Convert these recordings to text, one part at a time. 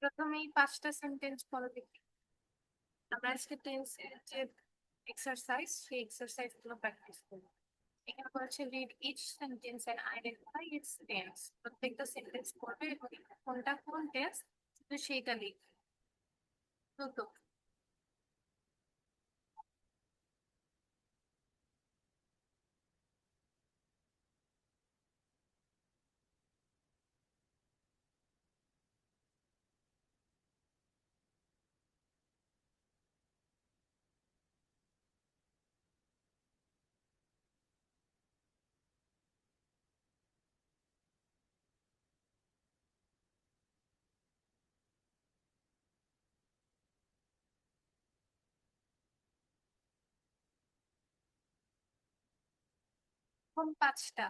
প্রথমেই 5টা সেন্টেন্স পড়ো দেখি। আমরা আজকে টেন্সের যে এক্সারসাইজ, সেই এক্সারসাইজ গুলো প্র্যাকটিস করবো। এখানে বলছে read each sentence and identify its tense. প্রত্যেকটা সেন্টেন্স পড়বে এবং কোনটা কোন টেন্স শুধু সেইটা লিখবে। তো কোন 5টা?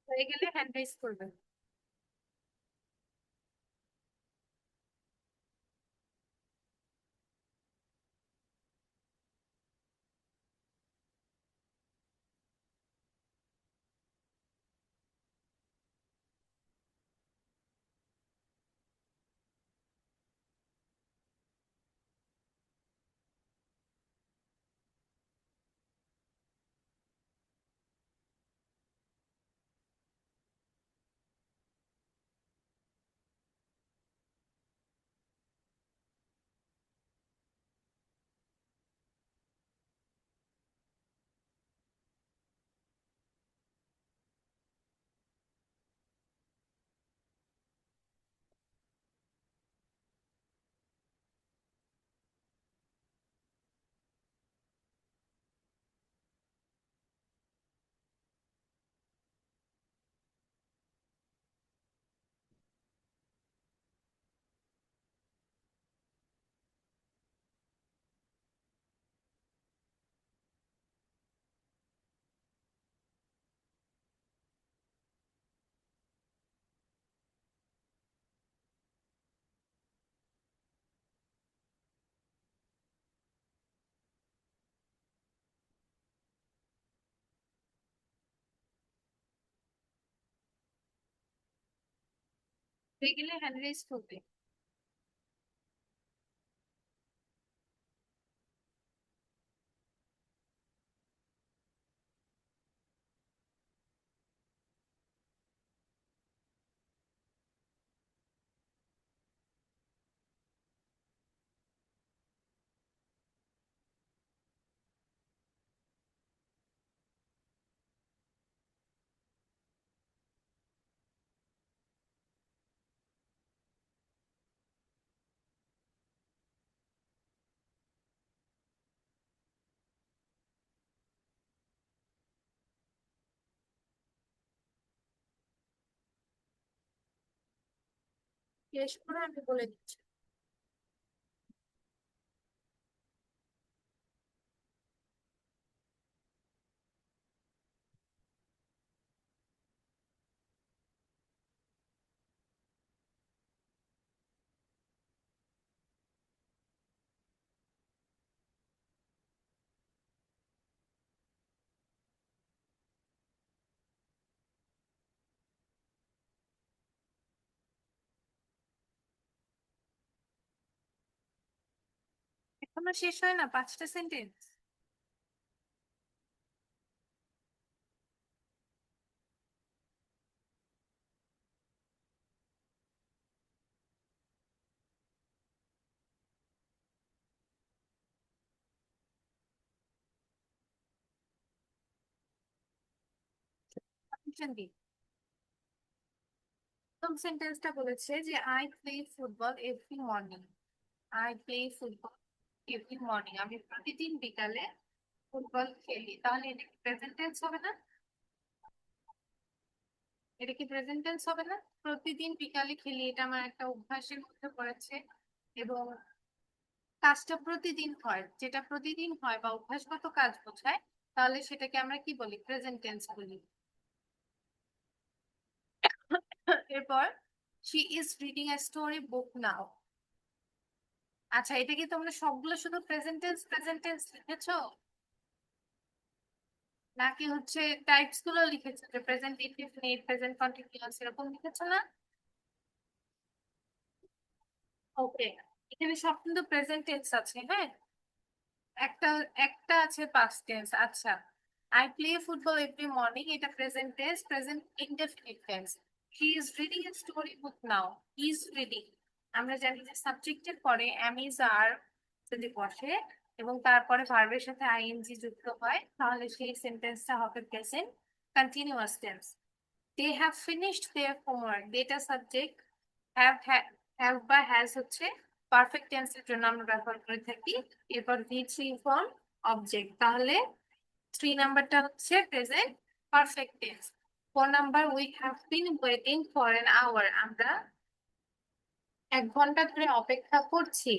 হয়ে গেলে হ্যান্ড রাইজ করবে। হয়ে গেলে হ্যান্ড রাইজ করবে। শেষ করে আমি বলে দিচ্ছি। এখনো শেষ হয় না, 5টা সেন্টেন্স। Option D. প্রথম সেন্টেন্সটা বলেছে যে I play football every morning. I play football every morning, আমি প্রতিদিন বিকালে ফুটবল খেলি। তাহলে এটা কি প্রেজেন্ট টেন্স হবে না? এটা কি প্রেজেন্ট টেন্স হবে না? প্রতিদিন বিকালে খেলি, এটা আমার একটা অভ্যাসের মধ্যে পড়েছে এবং কাজটা প্রতিদিন হয়, যেটা প্রতিদিন হয় বা অভ্যাসগত কাজ বোঝায়, তাহলে সেটাকে আমরা কি বলি? প্রেজেন্ট টেন্স বলি। এরপর she is reading a story book now. আচ্ছা, এটা কি তোমরা সবগুলো শুধু প্রেজেন্ট টেন্স লিখেছো, নাকি হচ্ছে টাইপস গুলো লিখেছো, যে প্রেজেন্ট ইনডিফিনিট, প্রেজেন্ট কন্টিনিউয়াস এরকম লিখেছো না? ওকে, এখানে সব কিন্তু প্রেজেন্ট টেন্স আছে, হ্যাঁ। একটা একটা আছে পাস্ট টেন্স। আচ্ছা, I play football every morning, এটা present tense, present indefinite tense. He is reading a story book now. Is reading, আমরা জানি যে সাবজেক্টের পরে এম ইজ আর যদি বসে এবং তারপরে ভার্বের সাথে আইএনজি যুক্ত হয়, তাহলে সেই সেন্টেন্সটা হবে present continuous tense. They have finished their homework, data subject, have বা হ্যাজ হচ্ছে পারফেক্ট টেন্সের জন্য আমরা ব্যবহার করে থাকি। এরপর ভি থ্রি ফর্ম অবজেক্ট, তাহলে 3 নাম্বারটা হচ্ছে present perfect tense. 4 number, we have been waiting for an hour, আমরা 1 ঘন্টা ধরে অপেক্ষা করছি।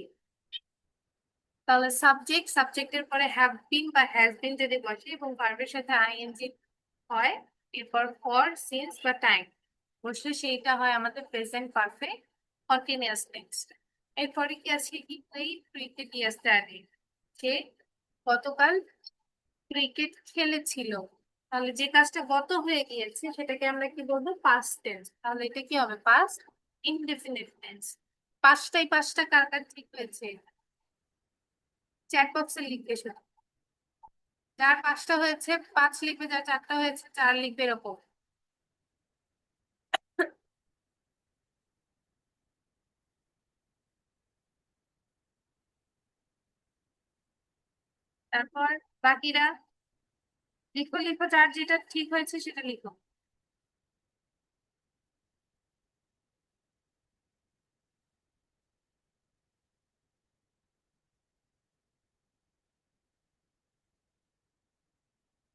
তাহলে সাবজেক্টের পরে হ্যাভ বিন বা হ্যাজ বিন যদি বসে এবং ভার্বের সাথে আইএনজি হয়, এরপর ফর, সিন্স বা টাইম বসলে সেইটা হয় আমাদের প্রেজেন্ট পারফেক্ট কন্টিনিউয়াস টেন্স। এরপরে কি আছে? হি প্লেইড ক্রিকেট ইয়েস্টারডে, সে গতকাল ক্রিকেট খেলেছিল। তাহলে যে কাজটা গত হয়ে গিয়েছে সেটাকে আমরা কি বলবো? Past tense. তাহলে এটা কি হবে? Past indefinite tense. পাঁচটা কার কার ঠিক হয়েছে? চ্যাট বক্সে লিখবে শুধু। যার 5টা হয়েছে 5 লিখবে, যার 4টা হয়েছে 4 লিখবে, এরকম। তারপর বাকিরা লিখো লিখো, যার যেটা ঠিক হয়েছে সেটা লিখো।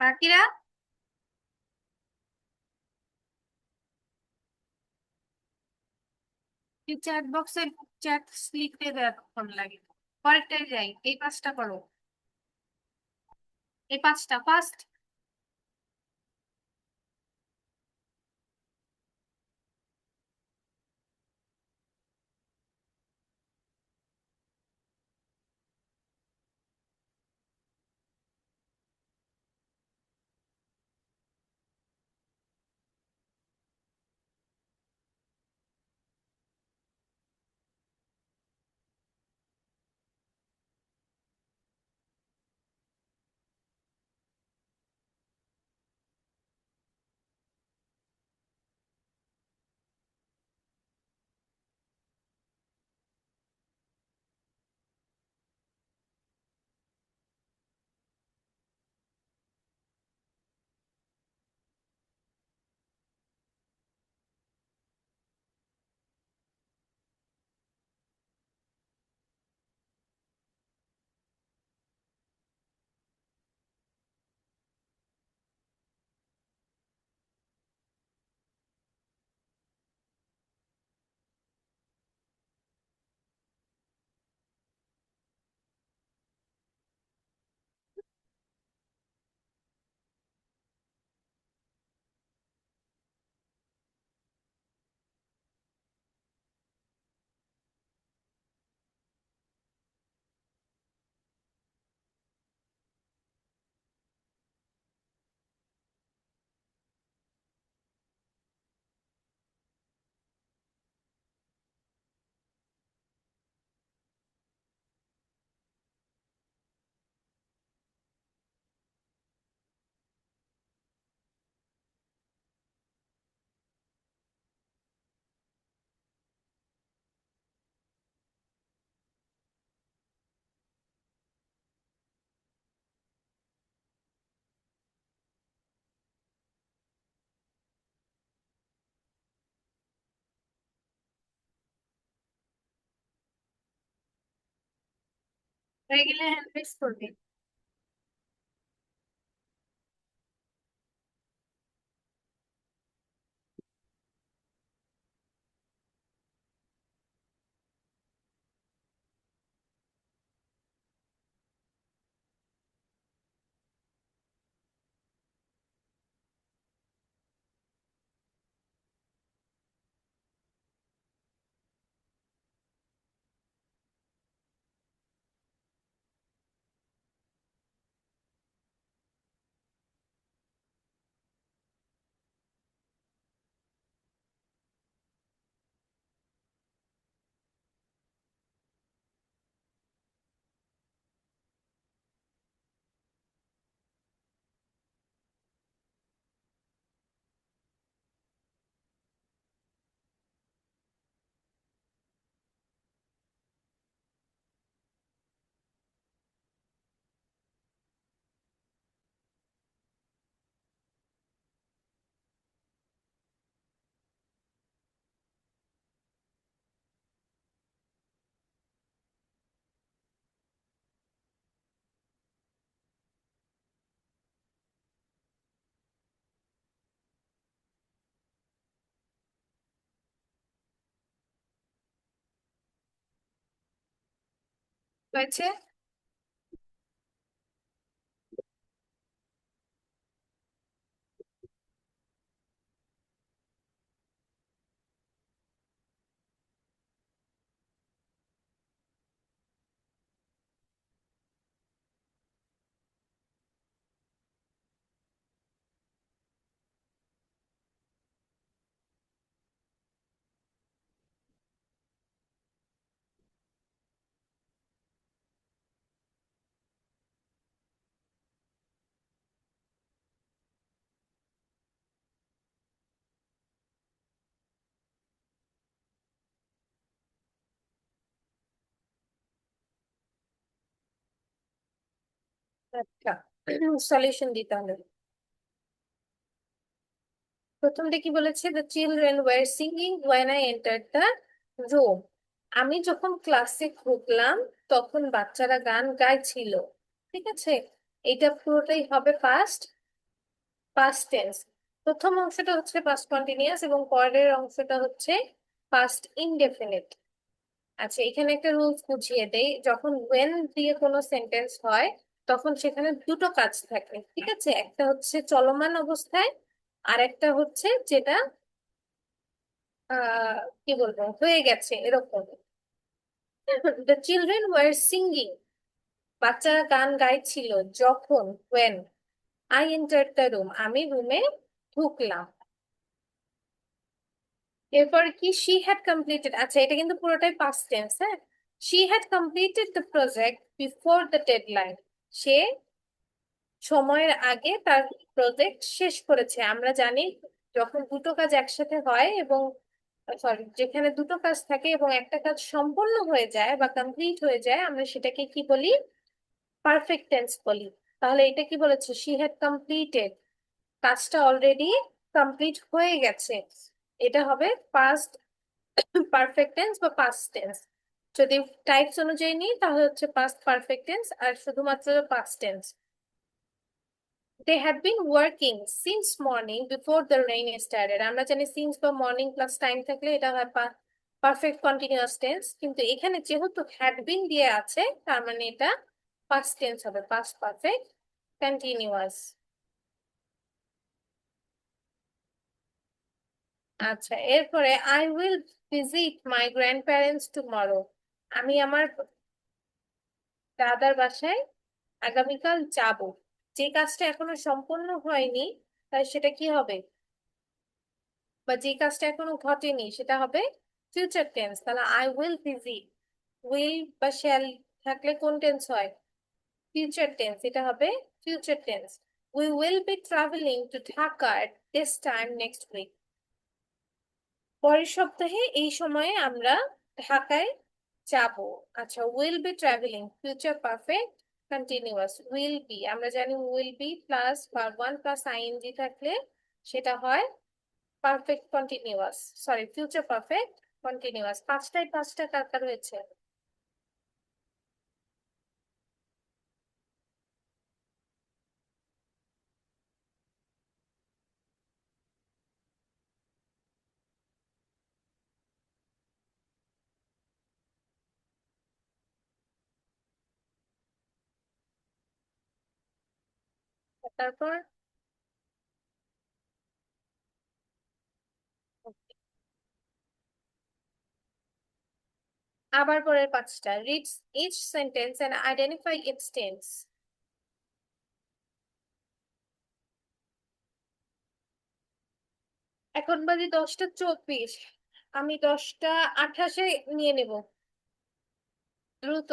বাকিরা চ্যাট বক্সে চ্যাট লিখতে এতক্ষণ লাগে? পরেরটাই যাই, এই 5টা করো। এই 5টা ফার্স্ট। হয়ে গেলে হ্যান্ড রেস করবি। হয়েছে। আচ্ছা, সলিউশন দিতে হবে। প্রথমটা কি বলেছে, the children were singing when I entered the room. আমি যখন ক্লাসে ঢুকলাম তখন বাচ্চারা গান গাইছিল। ঠিক আছে, এটা পুরোটাই হবে পাস্ট পাস্ট টেন্স। প্রথম অংশটা হচ্ছে পাস্ট কন্টিনিউয়াস এবং পরের অংশটা হচ্ছে পাস্ট ইনডেফিনিট। আচ্ছা, এখানে একটা রুলস বুঝিয়ে দেই, যখন ওয়েন দিয়ে কোনো সেন্টেন্স হয় তখন সেখানে দুটো কাজ থাকে। ঠিক আছে, একটা হচ্ছে চলমান অবস্থায়, আর একটা হচ্ছে যেটা কি বলবো হয়ে গেছে এরকম। দ্য চিলড্রেন ওয়ার সিঙ্গিং, বাচ্চারা গান গাইছিল যখন, when I enter the room, আমি রুমে ঢুকলাম। এরপর কি, শি হ্যাড কমপ্লিটেড, আচ্ছা এটা কিন্তু পুরোটাই পাস্ট টেন্স। হ্যাঁ, she had completed the project before the deadline, সে সময়ের আগে তার প্রজেক্ট শেষ করেছে। আমরা জানি যখন দুটো কাজ একসাথে হয় এবং সরি, যেখানে দুটো কাজ থাকে এবং একটা কাজ সম্পূর্ণ হয়ে যায় বা কমপ্লিট হয়ে যায়, আমরা সেটাকে কি বলি, পারফেক্ট টেন্স বলি। তাহলে এটা কি বলেছে, শি হ্যাড কমপ্লিটেড, কাজটা অলরেডি কমপ্লিট হয়ে গেছে, এটা হবে পাস্ট পারফেক্ট টেন্স বা পাস্ট টেন্স। যদি টাইপস অনুযায়ী নিই তাহলে হচ্ছে পাস্ট পারফেক্ট টেন্স আর শুধুমাত্র past tense. They have been working since morning before the rain started. আমরা জানি since বা morning plus time থাকলে এটা হয় পারফেক্ট কন্টিনিউয়াস টেন্স, কিন্তু এখানে যেহেতু had been দিয়ে আছে তার মানে এটা পাস্ট টেন্স হবে, পাস্ট পারফেক্ট কন্টিনিউয়াস। আচ্ছা, এরপরে I will visit my grand parents tomorrow, আমি আমার দাদার বাসায় আগামীকাল যাব। যে কাজটা এখনো সম্পূর্ণ হয়নি তাই সেটা কি হবে, বা যে কাজটা এখনো ঘটেনি সেটা হবে ফিউচার টেন্স। তাহলে আই উইল ভিজিট, উইল বা শ্যাল থাকলে কোন টেন্স হয়, ফিউচার টেন্স, এটা হবে future tense. We will be travelling to Dhaka at this time next week, পরের সপ্তাহে এই সময়ে আমরা ঢাকায় যাব। আচ্ছা, will be travelling, future perfect continuous, will be আমরা জানি will be plus verb one plus ING থাকলে সেটা হয় perfect continuous, sorry future perfect continuous. পাঁচটায় পাঁচটা কার কার হয়েছে, তারপর আবার পরের পাঁচটা, read each sentence and identify its tense. এখন বাজে 10টা 24, আমি 10টা 28-এ নিয়ে নেব, দ্রুত।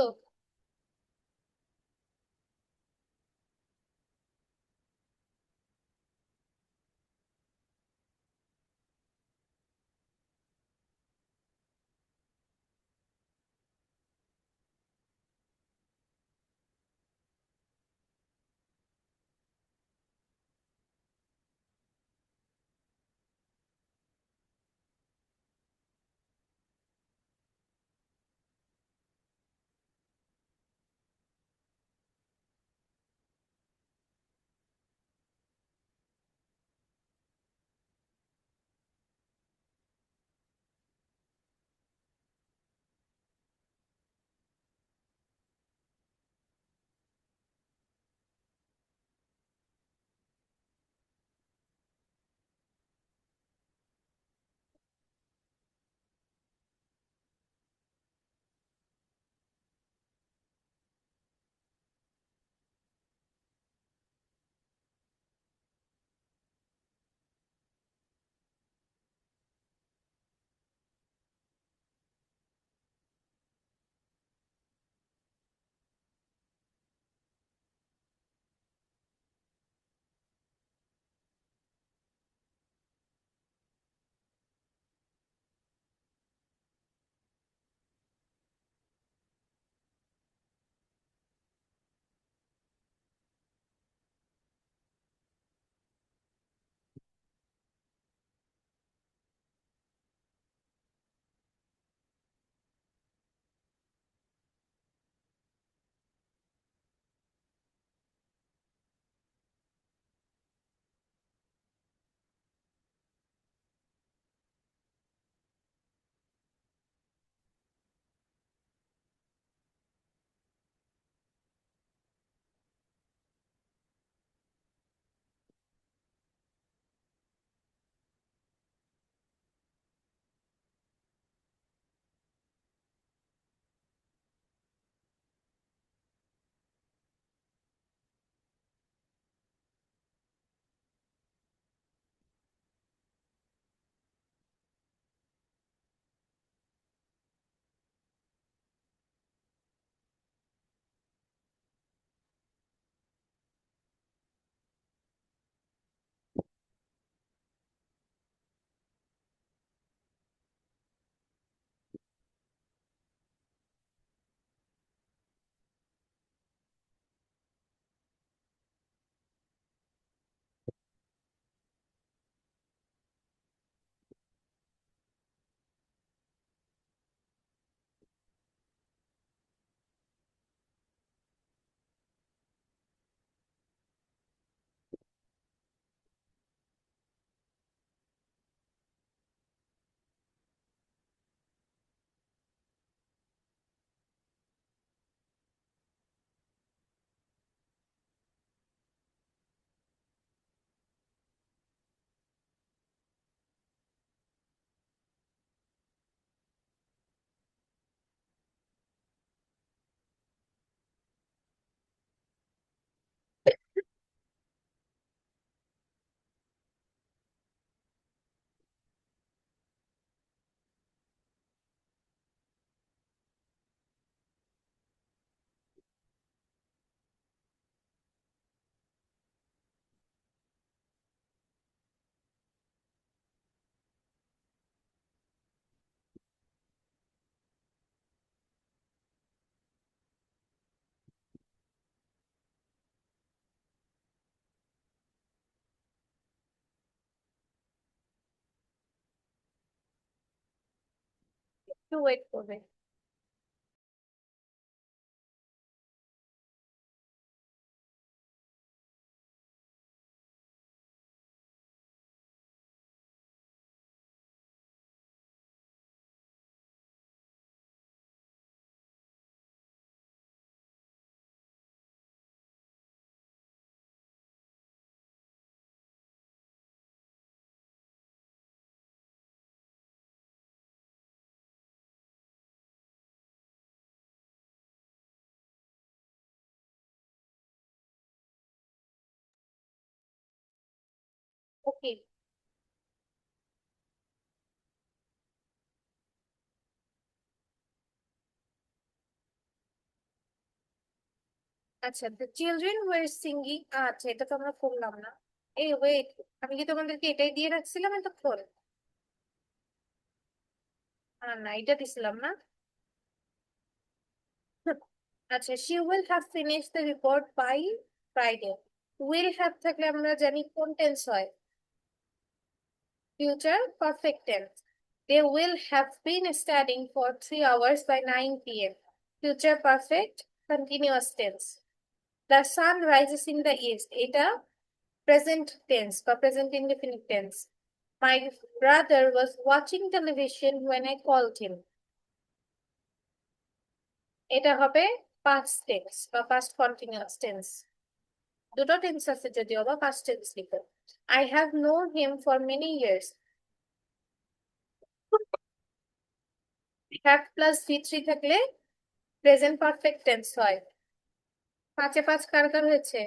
একটু ওয়েট করবে। ওকে। আচ্ছা, দ্য চিলড্রেন ওয়ার সিঙ্গিং। আচ্ছা, এটা তো আমরা করলাম না। এই ওয়েট, আমি কি তোমাদেরকে এটাই দিয়ে রাখছিলাম এতক্ষণ? না, এটা দিছিলাম না। আচ্ছা, she will have finished the report by Friday. will have থাকলে আমরা জানি কোন টেন্স হয়? Future perfect tense. They will have been studying for 3 hours by 9 p.m. Future perfect continuous tense. The sun rises in the east, এটা present tense বা present indefinite tense. My brother was watching television when I called him, এটা হবে past tense বা past continuous tense. দুটো tense আছে যদিও বা past tense লিখো। I have known him for many years. have plus V three থাকলে present perfect tense হয়। পাঁচে পাঁচ কার কার হয়েছে?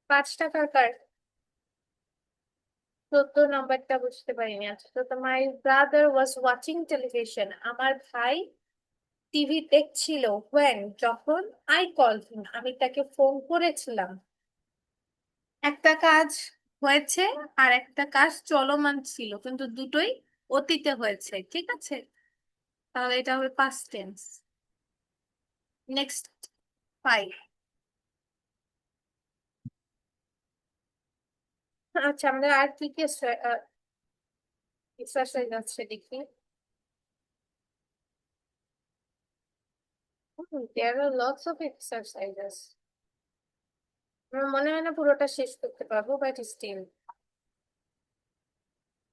পাঁচটা কার কার? 14 নম্বরটা বুঝতে পারিনি। আচ্ছা, তো তোমার ব্রাদার ওয়াজ ওয়াচিং টেলিভিশন, আমার ভাই টিভি দেখছিল, when যখন আই কল হিম আমি তাকে ফোন করেছিলাম। একটা কাজ হয়েছে আর একটা কাজ চলমান ছিল, কিন্তু দুটোই অতীতে হয়েছে, ঠিক আছে? তাহলে এটা হবে পাস্ট টেন্স। Next, five. আচ্ছা, আমাদের আর কি কি এক্সারসাইজ আছে দেখি। There are lots of exercises. আমার মনে হয় না পুরোটা শেষ করতে পারবো, বাট স্টিল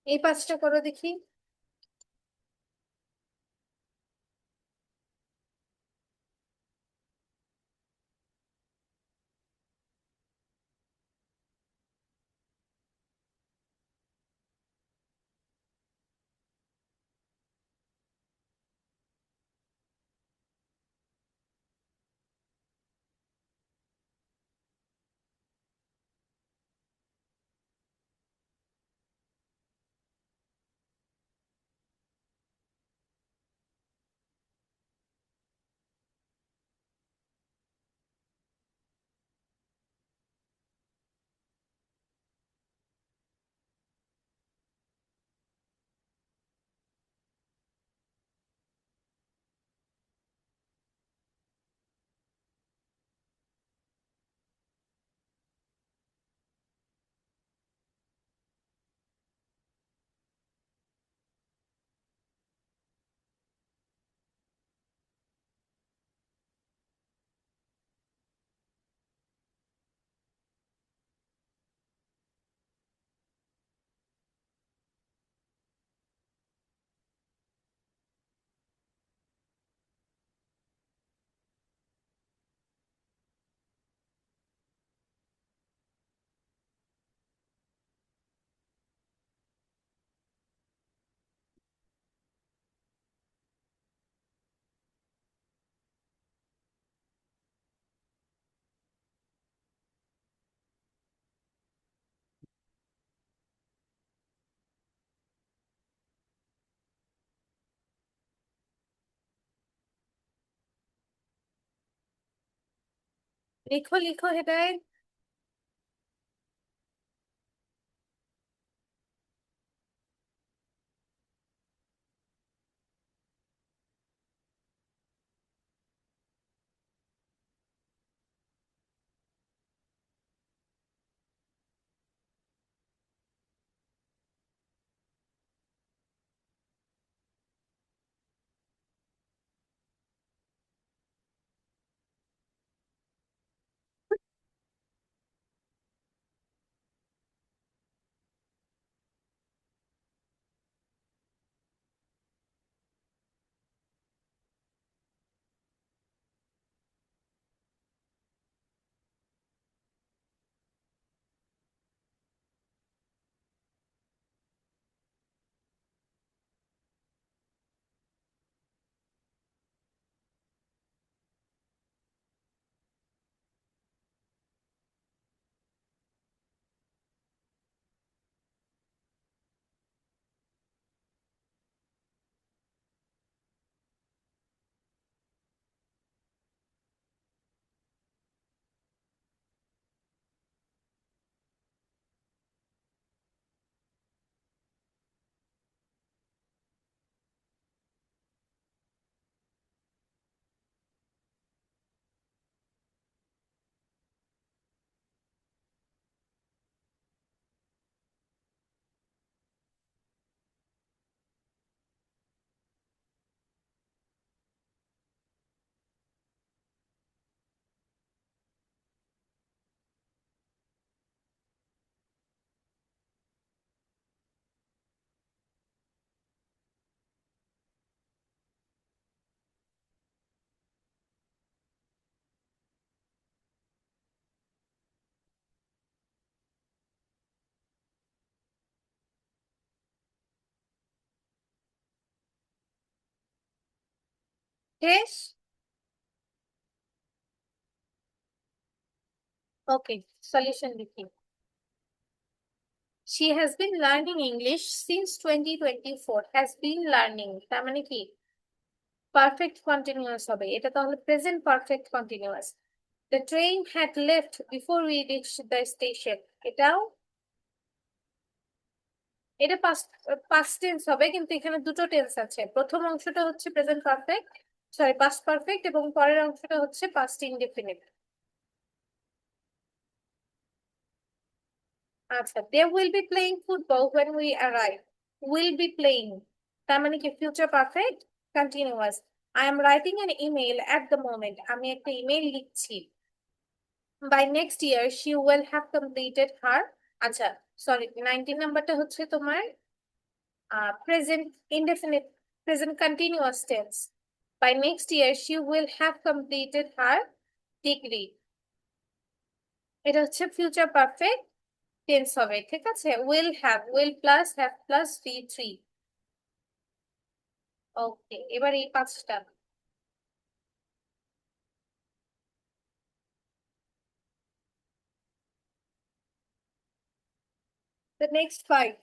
এই পাঁচটা করো দেখি। লিখো লিখো হেডায়। শেষ। ওকে, সলিউশন লিখি। She has been learning English since 2024. Has been learning, তার মানে কি পারফেক্ট কন্টিনিউয়াস হবে, এটা তাহলে present perfect continuous. The train had left before we reached the station. এটাও, এটা পাস্ট পাস্ট টেন্স হবে, কিন্তু এখানে দুটো টেন্স আছে। প্রথম অংশটা হচ্ছে present perfect, sorry past perfect, এবং পরের অংশটা হচ্ছে পাস্ট ইনডেফিনিট। আচ্ছা, they will be playing football when we arrive. Will be playing, তার মানে কি future perfect continuous. I am writing an email at the moment. আমি একটা ইমেল লিখছি। By next year she will have completed her, আচ্ছা sorry 19 নাম্বারটা হচ্ছে তোমার present indefinite, present continuous tense. By next year she will have completed her degree, এটা হচ্ছে future perfect tense হবে, ঠিক আছে। Will plus have plus V three. Okay, এবার এই পাঁচটা। The next five.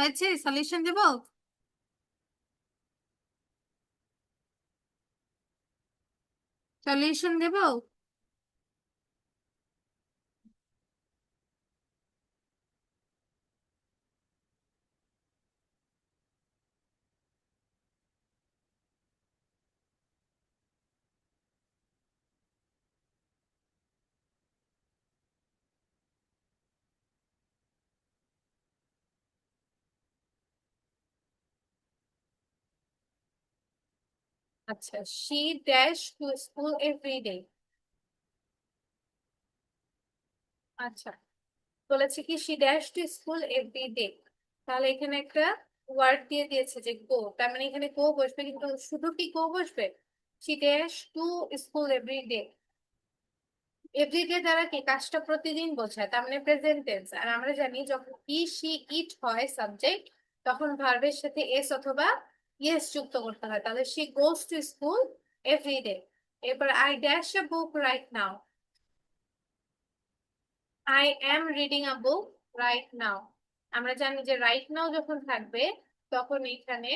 হয়েছে? সলিউশন দেব? সলিউশন দেব? আচ্ছা, she dash to school every day. আচ্ছা, বলেছে কি she dash to school every day, তাহলে এখানে একটা ওয়ার্ড দিয়ে দিয়েছে যে গো, তার মানে এখানে গো বসবে, কিন্তু শুধু কি গো বসবে? she dash to school every day, everyday দ্বারা কি কাজটা প্রতিদিন বোঝায়, তার মানে প্রেজেন্ট টেন্স। আর আমরা জানি যখন হি সি ইট হয় সাবজেক্ট, তখন ভার্বের সাথে এস অথবা ইয়েস যুক্ত করতে হয়। তাহলে she goes to school everyday. এরপর I dash a book right now, I am reading a book right now. আমরা জানি যে রাইট নাও যখন থাকবে তখন এখানে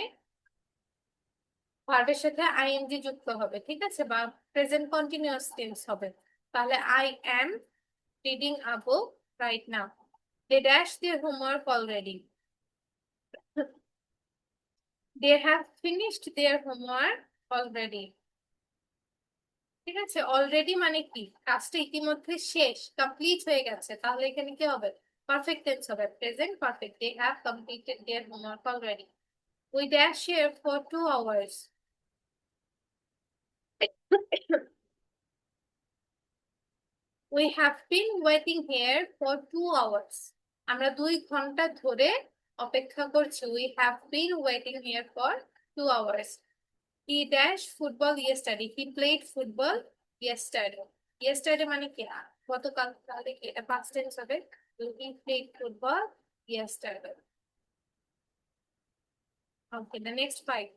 ভার্বের সাথে আইএনজি যুক্ত হবে, ঠিক আছে, বা প্রেজেন্ট কন্টিনিউয়াস টেন্স হবে। তাহলে I am reading a book right now. They dashed their homework already. They have finished their homework already. ঠিক আছে, অলরেডি মানে কি কাজটা ইতিমধ্যে শেষ, কমপ্লিট হয়ে গেছে। তাহলে এখানে কি হবে? পারফেক্ট টেন্স হবে, present perfect. They have completed their homework already. We dash here for 2 hours. We have been waiting here for 2 hours. আমরা 2 ঘন্টা ধরে অপেক্ষা করছি। We have been waiting here for 2 hours. He dashed football yesterday. He played football yesterday. Yesterday মানে কি? গতকাল, তাহলে কি এটা past tense হবে? He played football yesterday. Okay, the next 5.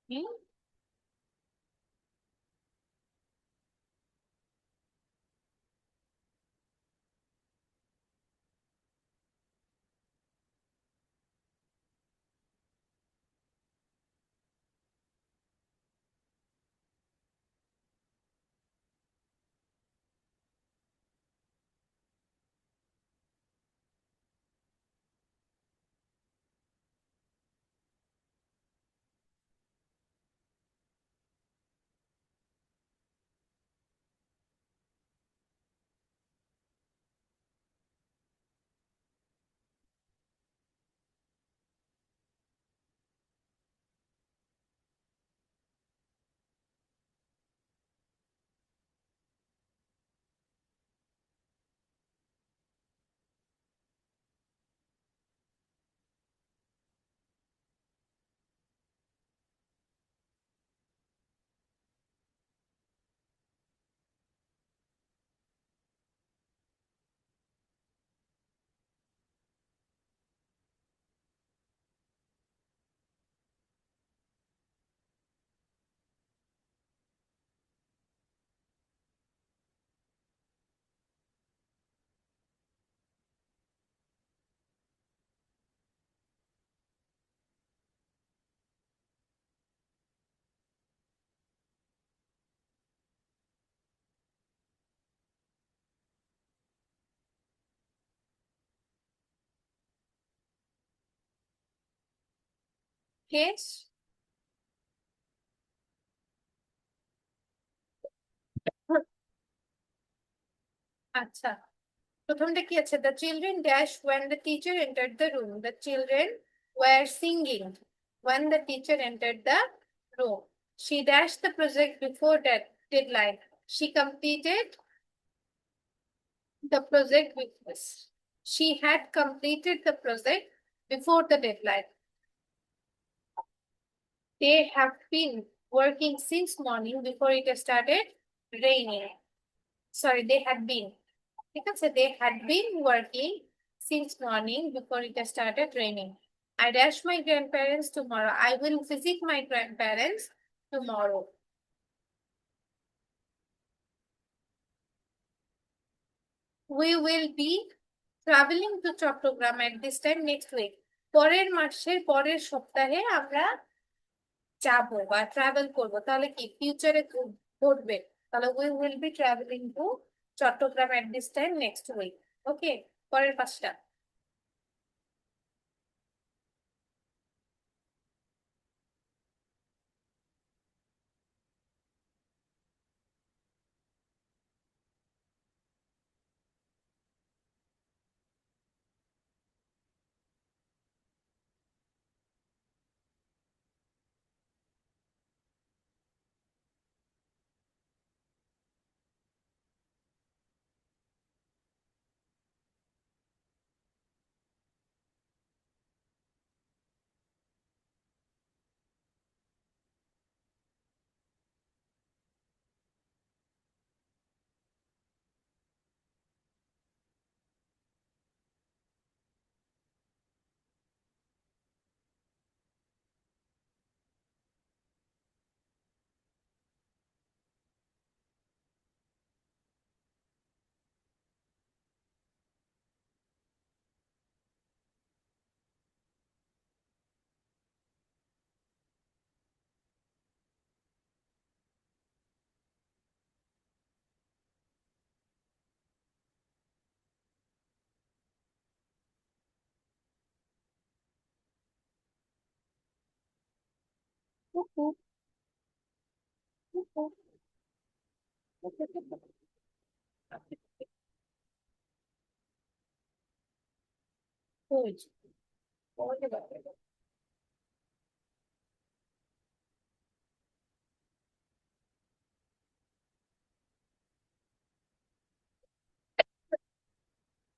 Hmm? Case. আচ্ছা, প্রথমটা কি আছে? The children dash when the teacher entered the room. The children were singing when the teacher entered the room. She dashed the project before that deadline. She completed the project with this. She had completed the project before the deadline. They have been working since morning before it started raining. Sorry, they had been. You can say they had been working since morning before it started raining. I dash my grandparents tomorrow. I will visit my grandparents tomorrow. We will be traveling to Chattogram at this time next week. পরের মাসের পরের সপ্তাহে আমরা যাবো বা travel করবো। তাহলে কি ফিউচারে ঘটবে? তাহলে we will be traveling to Chittagong at this time next week. ওকে, পরের পাঁচটা।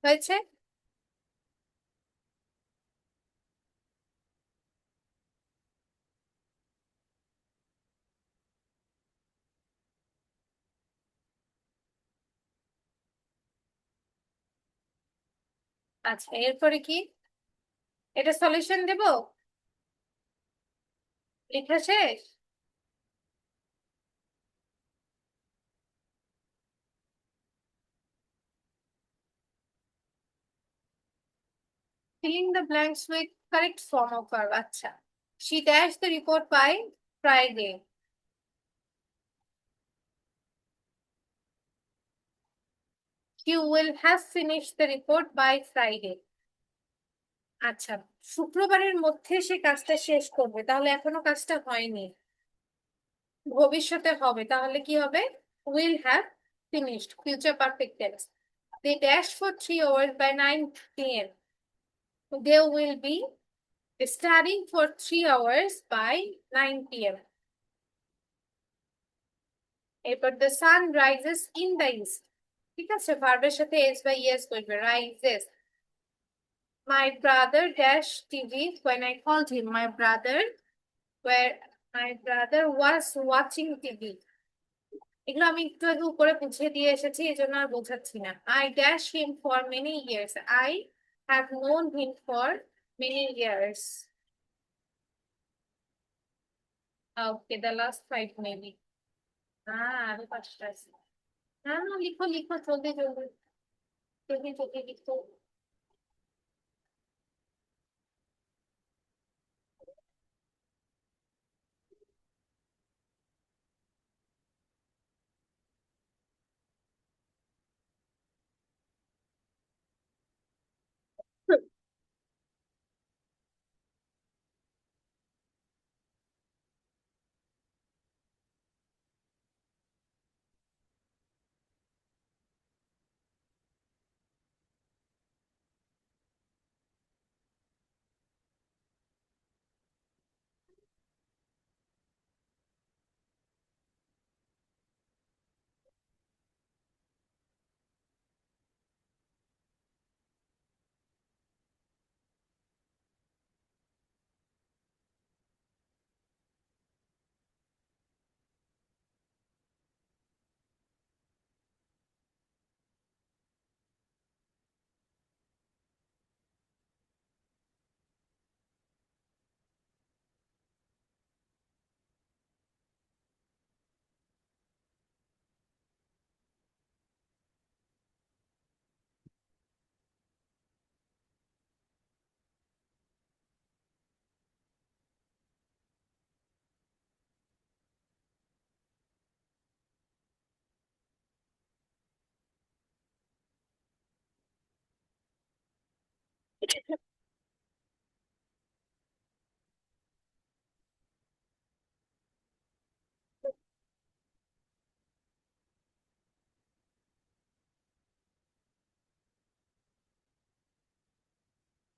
হয়েছে? আচ্ছা, এরপরে কি? এটা সলিউশন দেব? লেখা শেষ? Filling the blanks with correct form of verb. আচ্ছা, she dashed the report by Friday. She will have finished the report by Friday. আচ্ছা, শুক্রবারের মধ্যে সে কাজটা শেষ করবে, তাহলে এখনো কাজটা হয়নি, ভবিষ্যতে হবে। তাহলে কি হবে? will have finished, future perfect tense. They dash for 3 hours by 9 p.m. They will be studying for 3 hours by 9 p.m. এরপর the sun rises in the east. ঠিক আছে, ভার্বের সাথে এস বা ইয়েস করবে। rises. My brother dash TV when I called him. My brother was watching TV. এগুলো আমি একটু আগে উপরে বুঝিয়ে দিয়ে এসেছি, এই জন্য আর বোঝাচ্ছি না। I dash him for many years. I have known him for many years. Okay, the last 5 maybe. আরো পাঁচটা আছে। না না, লিখো লিখো, জলদি জলদি জলদি জলদি লিখো।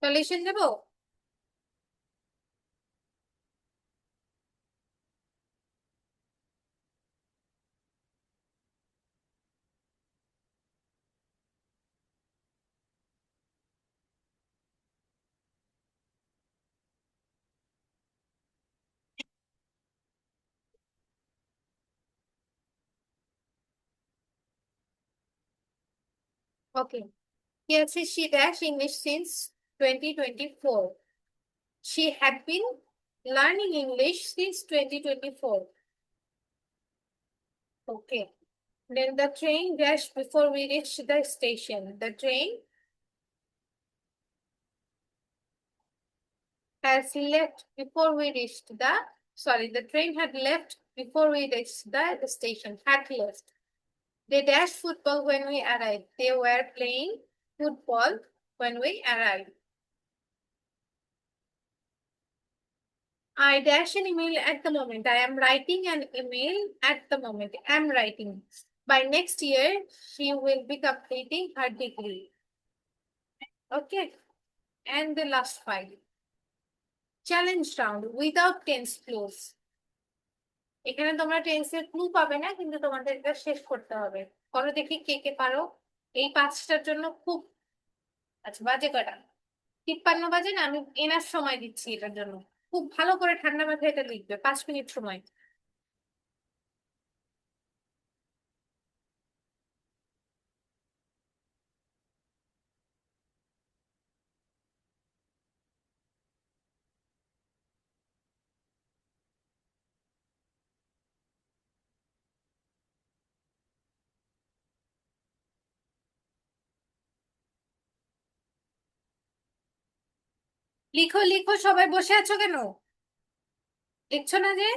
সলিউশন দেবো? ওকে, কি আছে? She dash English since 2024. She had been learning English since 2024. Okay. Then the train dashed before we reached the station. The train has left before we reached the train had left before we reached the station. Had left. They dashed football when we arrived. They were playing football when we arrived. I dash an email at the moment. I am writing an email at the moment. I am writing. By next year, she will be completing her degree. Okay. And the last five. Challenge round without tense clues. এখানে তোমরা টেন্সের clue পাবে না, কিন্তু তোমাদের এটা শেষ করতে হবে। করো দেখি কে কে পারো। এই পাঁচটার জন্য খুব, আচ্ছা বাজে কটা? 53 বাজে না? আমি এনার সময় দিচ্ছি এটার জন্য। খুব ভালো করে ঠান্ডা মাথায় এটা লিখবে, 5 মিনিট সময়। লিখো লিখো, সবাই বসে আছো কেন? লিখছো না যে?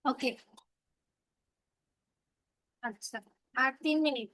ওকে, আচ্ছা, আর 3 মিনিট।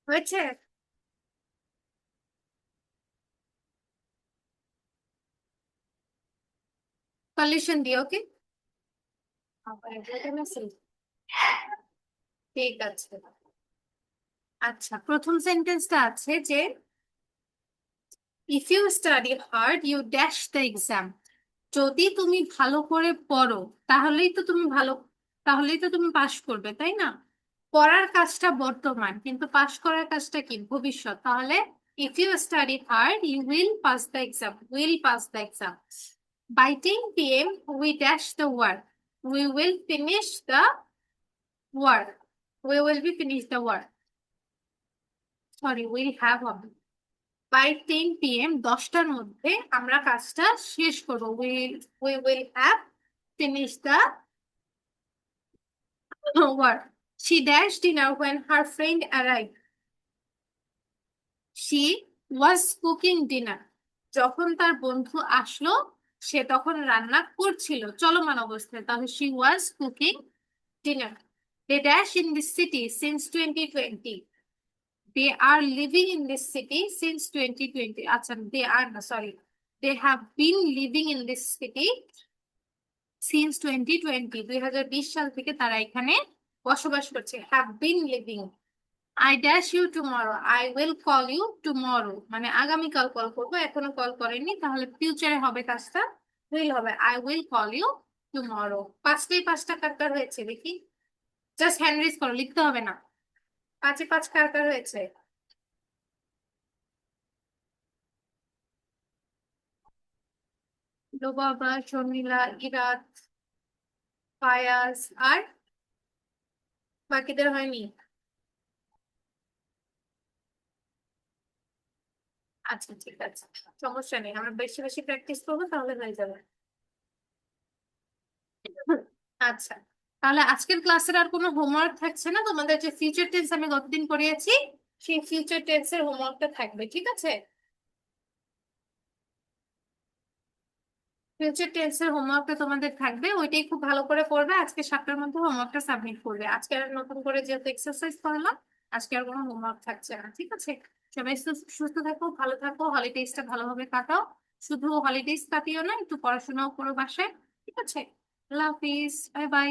হয়েছে? সলিউশন দিও, ওকে। ঠিক আছে। আচ্ছা, প্রথম সেন্টেন্সটা আছে যে if you study hard you dash the exam. যদি তুমি ভালো করে পড়ো তাহলেই তো তুমি পাশ করবে, তাই না? পড়ার কাজটা বর্তমান, কিন্তু পাশ করার কাজটা কি ভবিষ্যৎ। তাহলে if you study hard you will pass the exam, will pass the exam. By 10 p.m. we dash the work, we will finish the work, we will be finish the work, sorry we'll have হবে। By 10 p.m. 10টার মধ্যে আমরা কাজটা শেষ করবো। we will have finished the work. She dashed dinner when her friend arrived. She was cooking dinner. যখন তার বন্ধু আসলো সে তখন রান্না করছিল চলমান অবস্থায়, তাহলে she was cooking dinner. They dash in this city since 2020. They are living in this city since 2020. আচ্ছা, they are না, sorry, they have been living in this city since 2020. 2020 সাল থেকে তারা এখানে বসবাস করছে। have been living. I dash you tomorrow. I will call you tomorrow. মানে আগামীকাল কল করবো, এখনো কল করেনি, তাহলে ফিউচারে হবে কাজটা, উইল হবে। I will call you tomorrow. পাঁচটাই পাঁচটা কার কার হয়েছে দেখি, জাস্ট হ্যান্ড রেজ করো, লিখতে হবে না। পাঁচে পাঁচ কার কার হয়েছে? লোবাবা, শর্মিলা, ইরাত, ফায়াজ, আর বাকিদের হয়নি। আচ্ছা ঠিক আছে, সমস্যা নেই, আমরা বেশি বেশি প্র্যাকটিস করবো তাহলে হয়ে যাবে। আচ্ছা, তাহলে আজকের ক্লাসের আর কোনো হোমওয়ার্ক থাকছে না, তোমাদের যে ফিউচার টেন্স আমি গতদিন করিয়েছি সেই ফিউচার টেন্সের হোমওয়ার্কটা থাকবে, ঠিক আছে? ফিউচার টেন্সের হোমওয়ার্কটা তোমাদের থাকবে, ওইটাই খুব ভালো করে করবে। আজকে 7টার মধ্যে হোমওয়ার্কটা সাবমিট করবে। আজকে আর নতুন করে যেহেতু এক্সারসাইজ করলাম, আজকে আর কোনো হোমওয়ার্ক থাকছে না, ঠিক আছে? সবাই সুস্থ থাকো, ভালো থাকো, হলিডেজটা ভালোভাবে কাটাও। শুধু হলিডেজ কাটিও না, একটু পড়াশোনাও করো বাসায়, ঠিক আছে? আল্লাহ হাফিজ, বাই বাই।